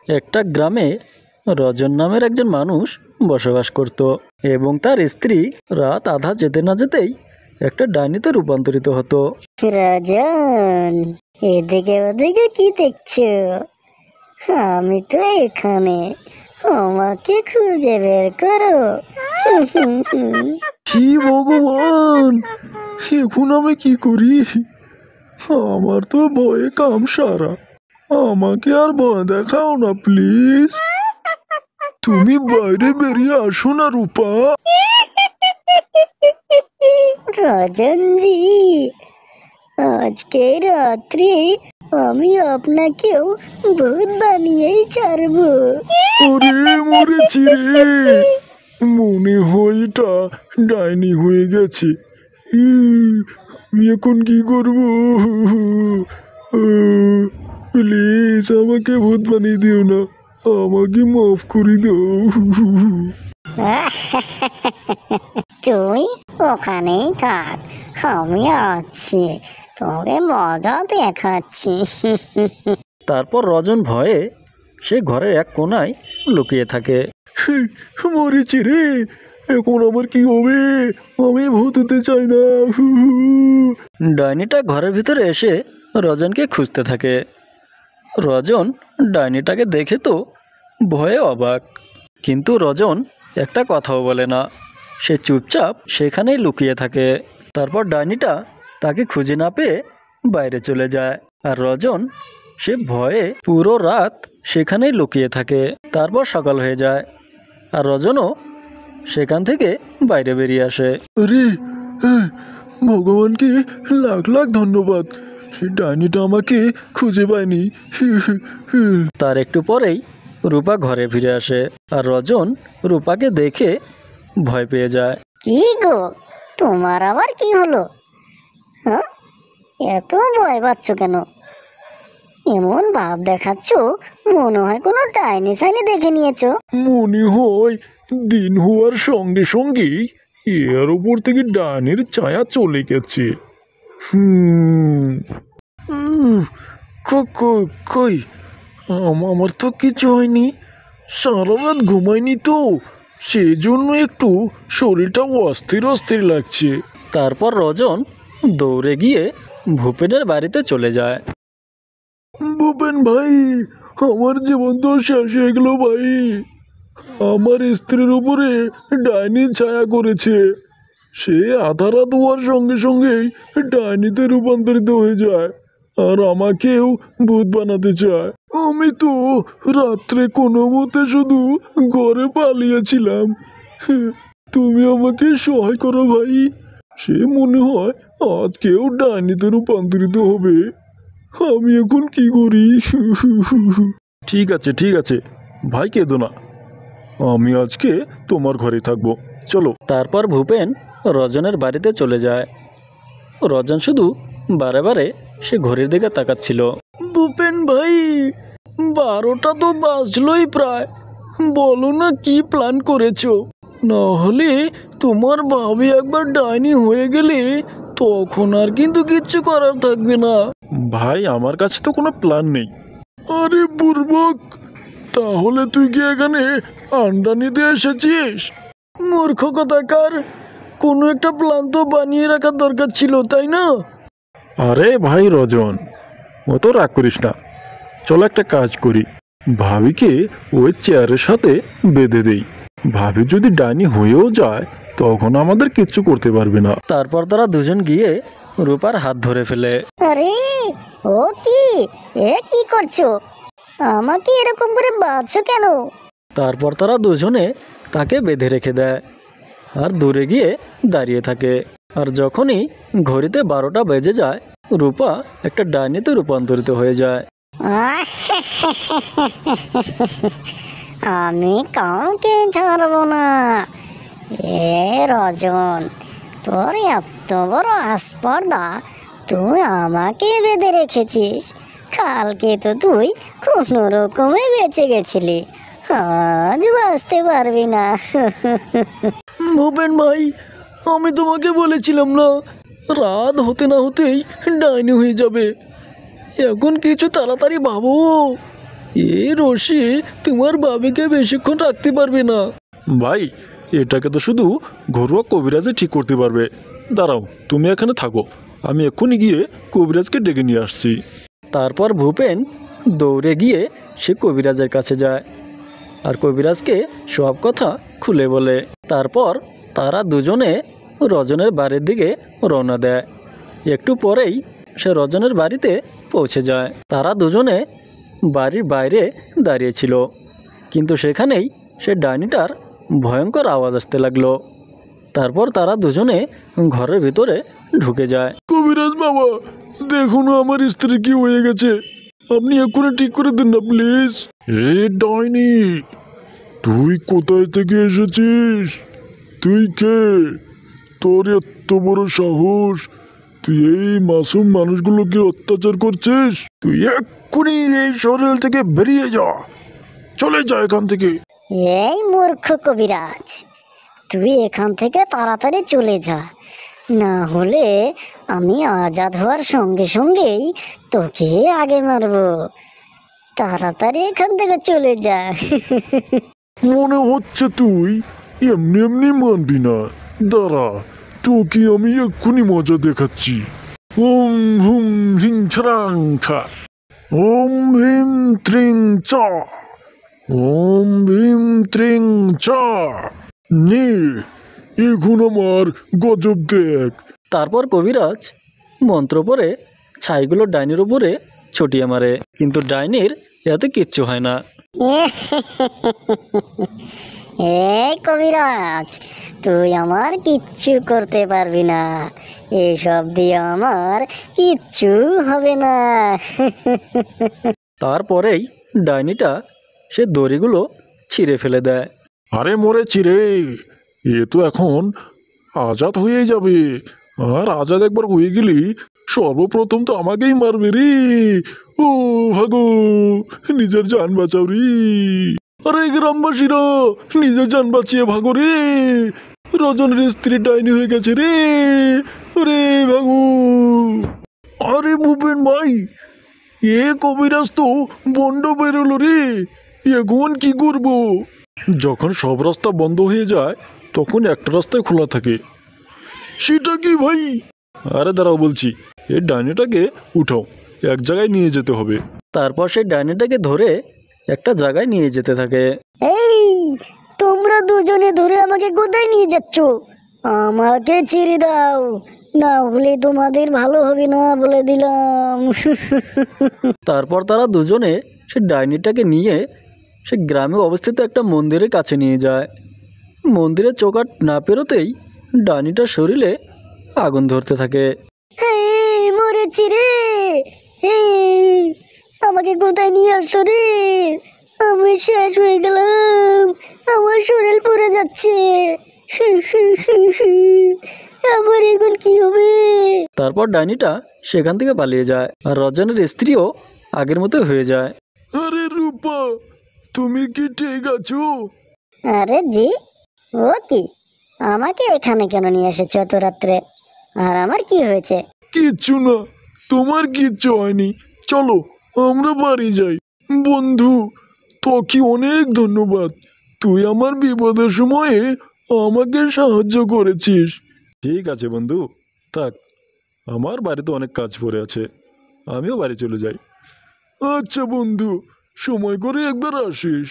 একটা গ্রামে রজন নামের একজন মানুষ বসবাস করত এবং তার স্ত্রী রাত আধা যেতে না যেতেই একটা ডাইনিতে রূপান্তরিত হতো। রজন, এদিকে ওদিকে কি দেখছো? আমি তো এখানে, আমাকে খুঁজে বের করো। কি ভগবান, এখন আমি কি করি? আমার তো ভয়ে কাম সারা, আমাকে আর ভয় দেখাও না প্লিজ। তুমি বাইরে বেরিয়ে আসো না রূপা। রজনজি, আজকে রাত্রি আমি আপনাকেও ভূত বানিয়েই ছাড়বো। ওরে মরেছি রে, মনে হয় এটা ডাইনি হয়ে গেছে। আমি এখন কি করব? প্লিজ আমাকে ভূত বানিয়ে দিও না, আমাকে মাফ করে দাও। তুই ওখানেই থাক, আমি আছি, তোকে মজা দেখাচ্ছি। তারপর রজন ভয়ে সে ঘরের এক কোণায় লুকিয়ে থাকে। মরেছি রে, এখন আমার কি হবে? আমি ভূত হতে চাই না। ডাইনিটা ঘরের ভিতরে এসে রজনকে খুঁজতে থাকে। রজন ডাইনিটাকে দেখে তো ভয়ে অবাক, কিন্তু রজন একটা কথাও বলে না, সে চুপচাপ সেখানেই লুকিয়ে থাকে। তারপর ডাইনিটা তাকে খুঁজে না পেয়ে বাইরে চলে যায়, আর রজন সে ভয়ে পুরো রাত সেখানেই লুকিয়ে থাকে। তারপর সকাল হয়ে যায় আর রজনও সেখান থেকে বাইরে বেরিয়ে আসে। আরে, ভগবানকে লাখ লাখ ধন্যবাদ, সেই ডাইনিটা আমাকে খুঁজে পায়নি। তার একটু পরেই রূপা ঘরে ফিরে আসে আর রজন রূপাকে দেখে ভয় পেয়ে যায়। কি গো, তোমার আবার কি হলো? হ্যাঁ, এত ভয় পাচ্ছ কেন? এমন ভাব দেখাচ্ছ, মনে হয় কোনো ডাইনি সাইনি দেখে নিয়েছো। মনে হয় দিন হওয়ার সঙ্গে সঙ্গেই এর ওপর থেকে ডাইনির ছায়া চলে গেছে। কই, আমার তো কিছু হয়নি, সারা রাত ঘুমাইনি তো, সেই জন্য একটু শরীরটা অস্থির অস্থির লাগছে। তারপর রজন দৌড়ে গিয়ে ভূপেনের বাড়িতে চলে যায়। ভূপেন ভাই, আমার জীবন তো শেষ হয়ে গেল ভাই। আমার স্ত্রীর উপরে ডাইনির ছায়া করেছে, সে আধা রাত হওয়ার সঙ্গে সঙ্গেই ডাইনিতে রূপান্তরিত হয়ে যায় আর আমাকেও ভূত বানাতে চায়। আমি তো রাত্রে কোনো মতে শুধু ঘরে পালিয়েছিলাম, তুমি আমাকে সহায় করো ভাই। সে মনে হয় আজকেও ডাইনিতে রূপান্তরিত হবে, আমি এখন কি করি? ঠিক আছে ভাই, কেঁদো না, আমি আজকে তোমার ঘরে থাকবো, চলো। তারপর ভূপেন রজনের বাড়িতে চলে যায়। রজন শুধু বারে বারে সে ঘড়ির দিকে তাকাচ্ছিল। ভূপেন ভাই, 12টা তো বাজলোই প্রায়, বলো না কি প্ল্যান করেছো? না হলে তোমার ভাবি একবার ডাইনি হয়ে গেলে তখন আর কিন্তু কিচ্ছু করার থাকবে না। ভাই, আমার কাছে তো কোনো প্ল্যান নেই। আরে বুর্বক, তাহলে তুই কি এখানে আন্ডা নিতে এসেছিস? মূর্খ কথাকার, কোনো একটা প্ল্যান তো বানিয়ে রাখার দরকার ছিল, তাই না? আরে ভাই রজন, অত রাগ করিস না, চল একটা কাজ করি, ভাবিকে ওই চেয়ারের সাথে বেঁধে দেই, ভাবি যদি ডাইনি হয়েও যায় তখন আমাদের কিচ্ছু করতে পারবে না। তারপর তারা দুজন গিয়ে রূপার হাত ধরে ফেলে। আরে ও কি, এ কি করছো? আমাকে এরকম করে বাঁধছো কেন? তারপর তারা দুজনে তাকে বেঁধে রেখে দেয় আর দূরে গিয়ে দাঁড়িয়ে থাকে। আর যখনই ঘড়িতে 12টা বেজে যায়, রূপা একটা ডাইনিতে রূপান্তরিত হয়ে যায়। আমি কাউকে ছাড়বো না। এ রজন, তোর এত বড় আসপর্দা, তুই আমাকে বেঁধে রেখেছিস। কালকে তো তুই কোনো রকমে বেঁচে গেছিলি, আজ বাঁচতে পারবি না। ভূপেন ভাই, আমি তোমাকে বলেছিলাম না রাত হতে না হতেই ডাইনি হয়ে যাবে। এখন কিছু তাড়াতাড়ি ভাবো, এই রশি তোমার বাবিকে বেশিক্ষণ রাখতে পারবে না। ভাই, এটাকে তো শুধু ঘরোয়া কবিরাজে ঠিক করতে পারবে। দাঁড়াও, তুমি এখানে থাকো, আমি এক্ষুনি গিয়ে কবিরাজকে ডেকে নিয়ে আসছি। তারপর ভূপেন দৌড়ে গিয়ে সে কবিরাজের কাছে যায় আর কবিরাজকে সব কথা খুলে বলে। তারপর তারা দুজনে রজনের বাড়ির দিকে রওনা দেয়। একটু পরেই সে রজনের বাড়িতে পৌঁছে যায়। তারা দুজনে বাড়ির বাইরে দাঁড়িয়েছিল, কিন্তু সেখানেই সে ডাইনিটার ভয়ঙ্কর আওয়াজ আসতে লাগলো। তারপর তারা দুজনে ঘরের ভিতরে ঢুকে যায়। কবিরাজ বাবা, দেখুন আমার স্ত্রী কি হয়ে গেছে, আপনি এক্ষুনি ঠিক করে দিন না প্লিজ। এ ডাইনি, তুই কোথায় থেকে এসেছিস? তুই কে? তোর এত বড় সাহস, তুই এই মাসুম মানুষগুলোকে অত্যাচার করছিস? তুই এক্ষুনি এই শরীর থেকে বেরিয়ে যা, চলে যা এখান থেকে। এই মূর্খ কবিরাজ, তুই এখান থেকে তাড়াতাড়ি চলে যা, না হলে আমি আজাদ হওয়ার সঙ্গে সঙ্গেই তোকে আগে মারবো। তাড়াতাড়ি এখান থেকে চলে যা। মনে হচ্ছে তুই এমনি এমনি মানবি না, দাঁড়া, তোকে আমি এক্ষুনি মজা দেখাচ্ছি। ওম হুম হিং ছড়াং ছা, ওম ভীম ত্রিং চ, ওম ভীম ত্রিং চ। নে, এখন আমার গজব দেখ। তারপর কবিরাজ মন্ত্র পড়ে ছাইগুলো ডাইনির উপরে ছটিয়ে মারে, কিন্তু ডাইনির এতে কিচ্ছু হয় না। এই কবিরাজ, তুই আমার কিচ্ছু করতে পারবি না, এসব দিয়ে আমার কিচ্ছু হবে না। তারপরেই ডাইনিটা সে দড়িগুলো ছিঁড়ে ফেলে দেয়। আরে মরেছি রে, এ তো এখন আজাদ হয়ে যাবে। আর আজাদ একবার হয়ে গেলি সর্বপ্রথম তো আমাকেই মারবে রে। ও ভাগো, নিজের জান বাঁচাও রে। আরে গ্রামবাসীরা, নিজের জান বাঁচিয়ে ভাগো রে, রজনের স্ত্রী ডাইনি হয়ে গেছে রে। রে ভাগো। আরে ভূপেন ভাই, এ কবিরাজ তো বন্ড বেরোলো রে, এখন কি করবো? যখন সব রাস্তা বন্ধ হয়ে যায় তখন একটা রাস্তায় খোলা থাকে। সেটা কি ভাই? আরে দাঁড়াও বলছি, এই ডাইনিটাকে উঠাও, এক জায়গায় নিয়ে যেতে হবে। তারপর সেই ডাইনিটাকে ধরে একটা জায়গায় নিয়ে যেতে থাকে। এই, তোমরা দুজনে ধরে আমাকে কোথায় নিয়ে যাচ্ছ? আমাকে ছেড়ে দাও, না হলে তোমাদের ভালো হবে না বলে দিলাম। তারপর তারা দুজনে সে ডাইনিটাকে নিয়ে সে গ্রামে অবস্থিত একটা মন্দিরের কাছে নিয়ে যায়। মন্দিরের চৌকাঠ না পেরোতেই ডাইনিটার শরীরে আগুন ধরতে থাকে। এই, মরেছি রে। এই, আমাকে কোথায় নিয়ে আসছো রে? আমি শেষ হয়ে গেলাম, আমার শরীর পুড়ে যাচ্ছে। আমার এখন কি হবে? তারপর ডাইনিটা সেখান থেকে পালিয়ে যায় আর রজনের স্ত্রীও আগের মতো হয়ে যায়। আরে রূপা, তুমি কি ঠিক আছো? আরে জি, ও কি, আমাকে এখানে কেন নিয়ে এসেছো এত রাত্রে? আর আমার কি হয়েছে? কিচ্ছু না, তোমার কিচ্ছু হয়নি, চলো আমরা বাড়ি যাই। বন্ধু, তোকে অনেক ধন্যবাদ, তুই আমার বিপদের সময়ে আমাকে সাহায্য করেছিস। ঠিক আছে বন্ধু, থাক, আমার বাড়িতে অনেক কাজ পড়ে আছে, আমিও বাড়ি চলে যাই। আচ্ছা বন্ধু, সময় করে একবার আসিস।